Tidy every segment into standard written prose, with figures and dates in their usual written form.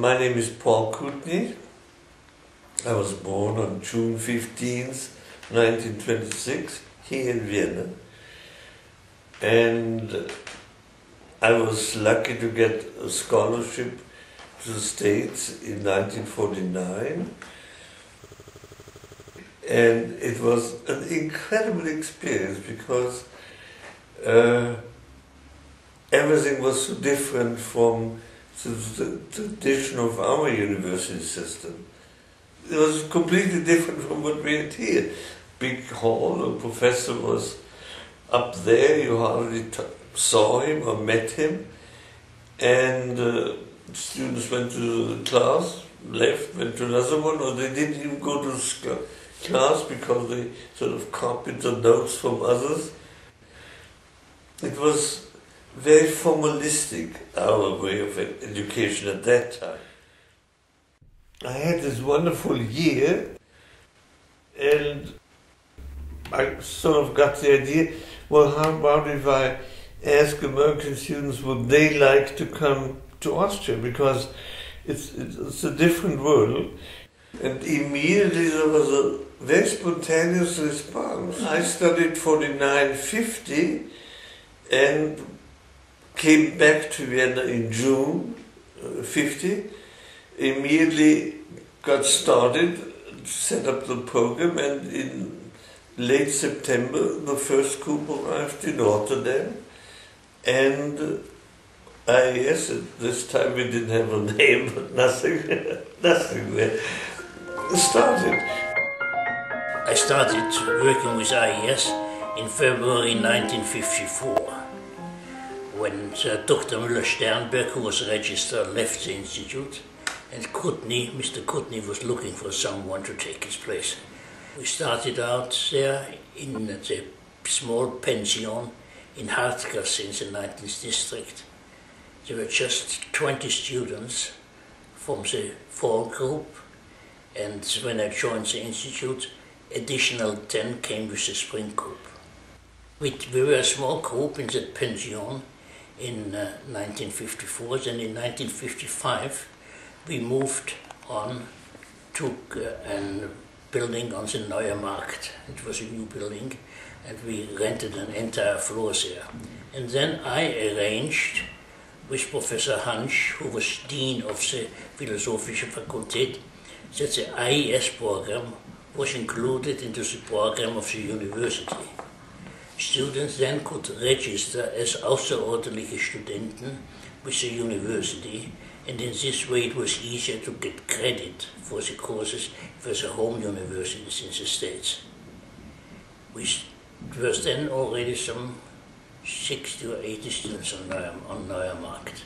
My name is Paul Kutny. I was born on June 15th, 1926, here in Vienna. And I was lucky to get a scholarship to the States in 1949. And it was an incredible experience because everything was so different from the tradition of our university system. It was completely different from what we had here. Big hall, a professor was up there, you hardly saw him or met him, and students went to the class, left, went to another one, or they didn't even go to the class because they sort of copied the notes from others. It was very formalistic, our way of education at that time. I had this wonderful year, and I sort of got the idea, well, how about if I ask American students would they like to come to Austria, because it's a different world. And immediately there was a very spontaneous response. I studied 49-50 and came back to Vienna in June 50. Immediately got started, set up the program, and in late September the first group arrived in Rotterdam. And IES, at this time we didn't have a name, but nothing there, started. I started working with IES in February 1954, when Dr. Müller-Sternberg, who was a registrar, left the institute, and Mr. Kutny was looking for someone to take his place. We started out there in the small pension in Hartgasse in the 19th district. There were just 20 students from the fall group, and when I joined the institute, additional 10 came with the spring group. We were a small group in that pension in 1954, then in 1955 we moved on to a building on the Neue Markt. It was a new building, and we rented an entire floor there. And then I arranged with Professor Hansch, who was Dean of the Philosophische Fakultät, that the IES program was included into the program of the university. Students then could register as außerordentliche Studenten with the university, and in this way it was easier to get credit for the courses for the home universities in the States. It was then already some 60 or 80 students on Neue Markt,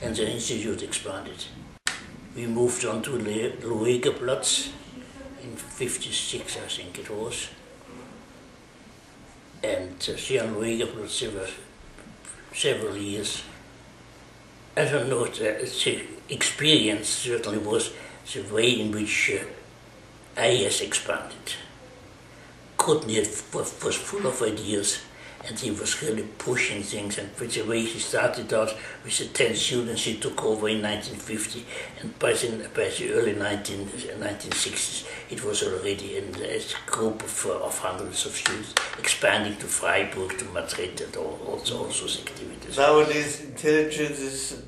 and the institute expanded. We moved on to Luegeplatz in 56, I think it was. And here on Luegeplatz there were several years. I don't know, the experience certainly was the way in which IES expanded. Kutny was full of ideas, and he was really pushing things, and with the way he started out with the 10 students he took over in 1950, and by the early 1960s it was already a group of hundreds of students, expanding to Freiburg, to Madrid, and all those activities. Nowadays intelligence is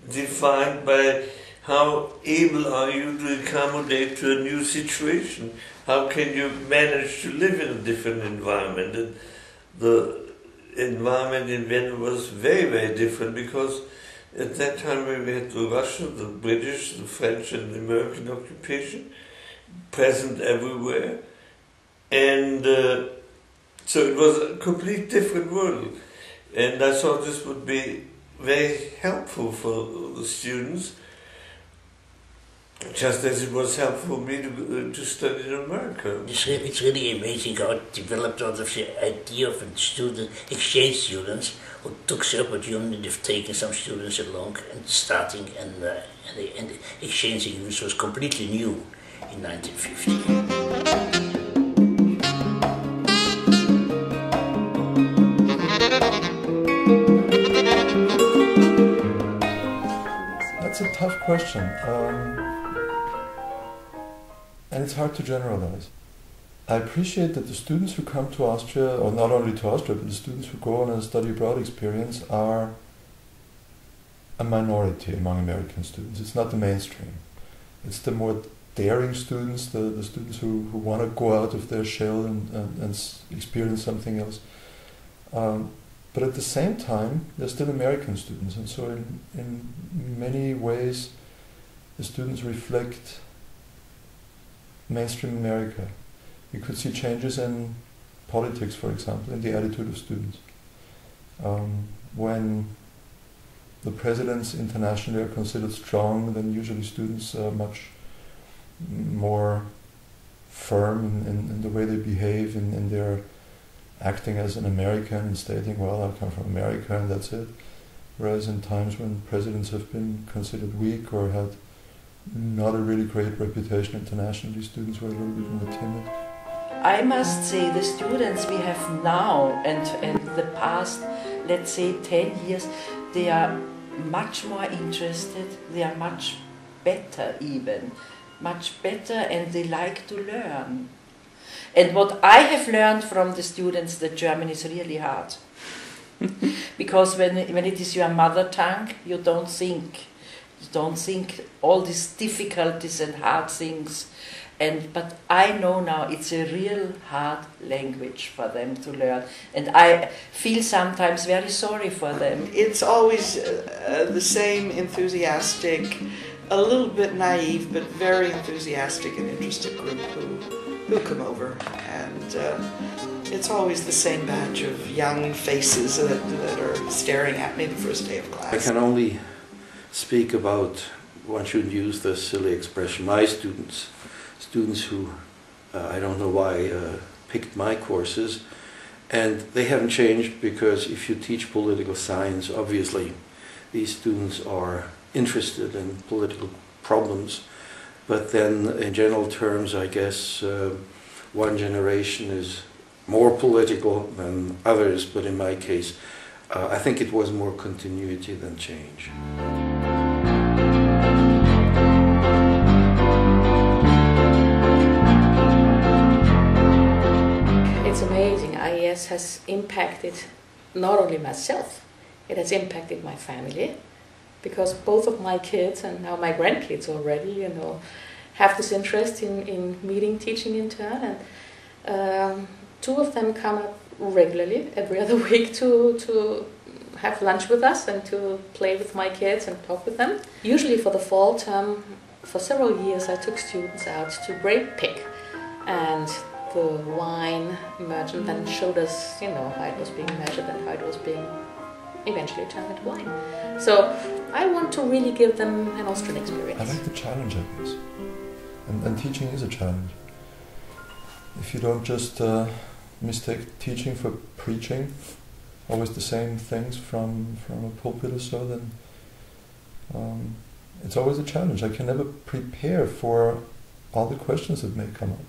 defined by how able are you to accommodate to a new situation. How can you manage to live in a different environment? And the environment in Vienna was very, very different, because at that time we had the Russian, the British, the French and the American occupation present everywhere. And so it was a complete different world. And I thought this would be very helpful for the students, just as it was helpful for me to study in America. It's really amazing how it developed out of the idea of exchange students who took the opportunity of taking some students along and starting and exchanging, which was completely new in 1950. That's a tough question, and it's hard to generalize. I appreciate that the students who come to Austria, or not only to Austria, but the students who go on a study abroad experience are a minority among American students. It's not the mainstream. It's the more daring students, the students who want to go out of their shell and experience something else. But at the same time, they're still American students, and so in many ways, the students reflect mainstream America. You could see changes in politics, for example, in the attitude of students. When the presidents internationally are considered strong, then usually students are much more firm in the way they behave, in their acting as an American and stating, well, I come from America and that's it. Whereas in times when presidents have been considered weak or had not a really great reputation internationally, students were a little bit more timid. I must say the students we have now and the past, let's say 10 years, they are much more interested, they are much better even, much better, and they like to learn. And what I have learned from the students, that German is really hard. Because when it is your mother tongue, you don't think all these difficulties and hard things. But I know now it's a real hard language for them to learn, and I feel sometimes very sorry for them. It's always the same enthusiastic, a little bit naive, but very enthusiastic and interested group who come over, and it's always the same batch of young faces that are staring at me the first day of class. I can only speak about, one shouldn't use this silly expression, my students who, I don't know why, picked my courses, and they haven't changed, because if you teach political science, obviously these students are interested in political problems, but then in general terms, I guess one generation is more political than others, but in my case, I think it was more continuity than change. It's amazing. IES has impacted not only myself, it has impacted my family, because both of my kids and now my grandkids already, have this interest in meeting, teaching in turn, and two of them come up regularly every other week to have lunch with us and to play with my kids and talk with them. Usually for the fall term, for several years I took students out to grape pick, and the wine merchant then showed us, how it was being measured and how it was being eventually turned into wine. So I want to really give them an Austrian experience. I like the challenge, I guess. And teaching is a challenge. If you don't just mistake teaching for preaching, always the same things from a pulpit or so, then it's always a challenge. I can never prepare for all the questions that may come up.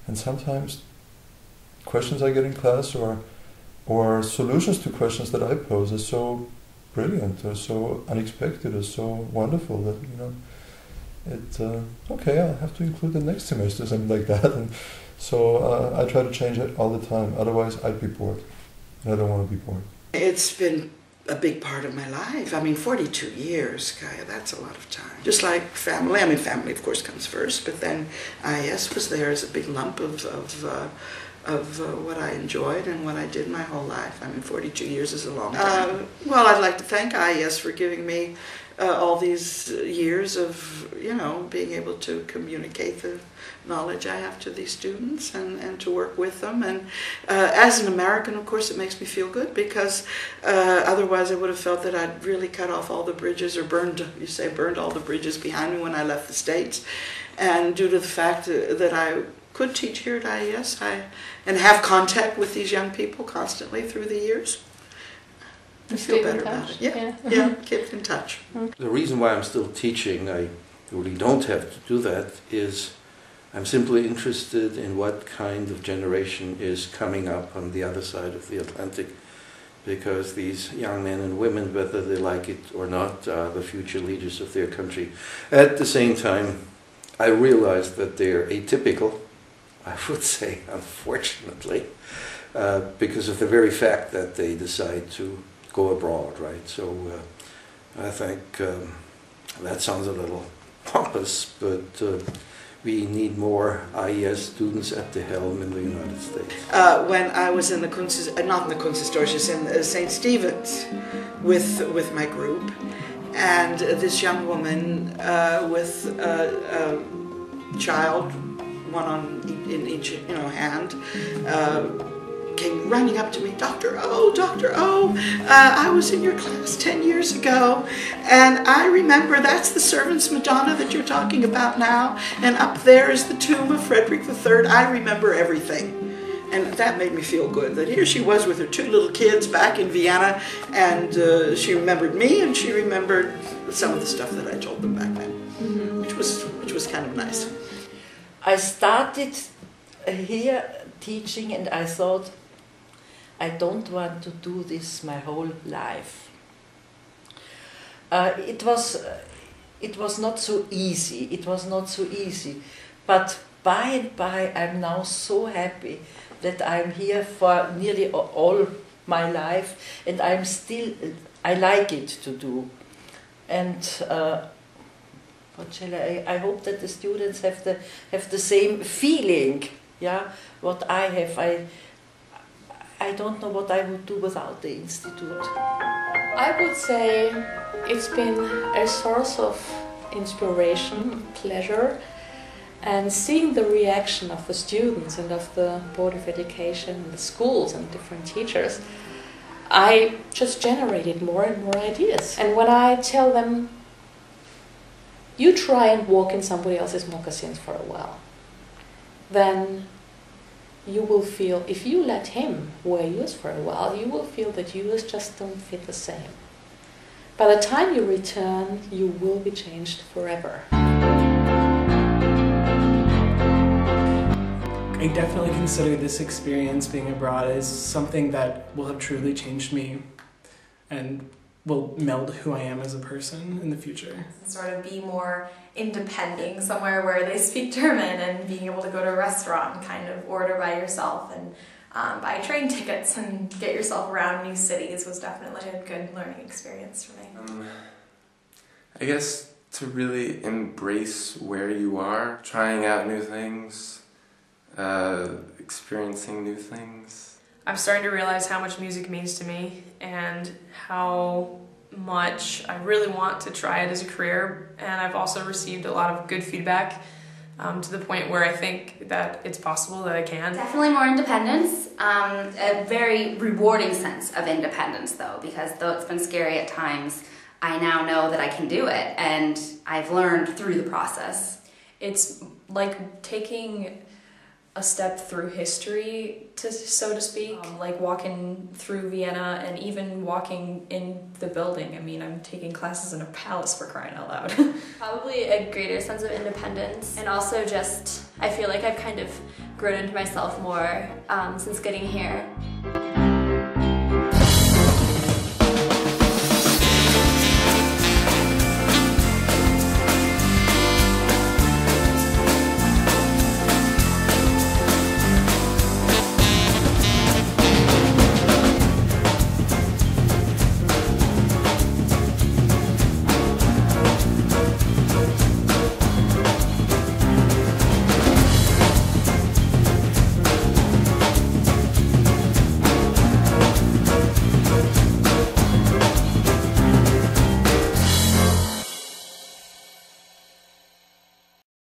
And sometimes questions I get in class or solutions to questions that I pose are so brilliant or so unexpected or so wonderful that, okay, I'll have to include the next semester, something like that. And so I try to change it all the time, otherwise I'd be bored. And I don't want to be bored. It's been a big part of my life. 42 years, KAJA, that's a lot of time. Just like family, family of course comes first, but then IES was there as a big lump of what I enjoyed and what I did my whole life. 42 years is a long time. Well, I'd like to thank IES for giving me all these years of, being able to communicate the knowledge I have to these students and to work with them. And as an American, of course, it makes me feel good, because otherwise I would have felt that I'd really cut off all the bridges, or burned all the bridges behind me when I left the States. And due to the fact that I could teach here at IES and have contact with these young people constantly through the years, I feel better about it. Yeah, keep in touch. The reason why I'm still teaching, I really don't have to do that, is I'm simply interested in what kind of generation is coming up on the other side of the Atlantic. because these young men and women, whether they like it or not, are the future leaders of their country. At the same time, I realized that they're atypical, I would say, unfortunately, because of the very fact that they decide to go abroad, right? So I think that sounds a little pompous, but we need more IES students at the helm in the United States. When I was in the not in the Kunsthistorisches, in St. Stephen's with my group, and this young woman with a child, one in each hand, came running up to me, Dr. O, I was in your class 10 years ago, and I remember that's the Servants' Madonna that you're talking about now, and up there is the tomb of Frederick III. I remember everything. And that made me feel good, that here she was with her two little kids back in Vienna, and she remembered me, and she remembered some of the stuff that I told them back then, which was kind of nice. I started here teaching, and I thought, I don't want to do this my whole life. It was not so easy. It was not so easy, but by and by, I'm now so happy that I'm here for nearly all my life, and I like it to do. And what shall I hope that the students have the same feeling, yeah, what I have. I don't know what I would do without the Institute. I would say it's been a source of inspiration, pleasure, and seeing the reaction of the students and of the Board of Education, and the schools and different teachers, I just generated more and more ideas. And when I tell them, you try and walk in somebody else's moccasins for a while, then you will feel, if you let him wear yours for a while, you will feel that yours just don't fit the same. By the time you return, you will be changed forever. I definitely consider this experience being abroad as something that will have truly changed me and will meld who I am as a person in the future. Sort of be more independent, somewhere where they speak German, and being able to go to a restaurant and kind of order by yourself and buy train tickets and get yourself around new cities was definitely a good learning experience for me. I guess to really embrace where you are, trying out new things, experiencing new things. I'm starting to realize how much music means to me and how much I really want to try it as a career, and I've also received a lot of good feedback to the point where I think that it's possible that I can. Definitely more independence, a very rewarding sense of independence though, because though it's been scary at times, I now know that I can do it, and I've learned through the process. It's like taking a step through history, so to speak, like walking through Vienna and even walking in the building. I mean, I'm taking classes in a palace, for crying out loud. Probably a greater sense of independence, and also just, I feel like I've kind of grown into myself more since getting here.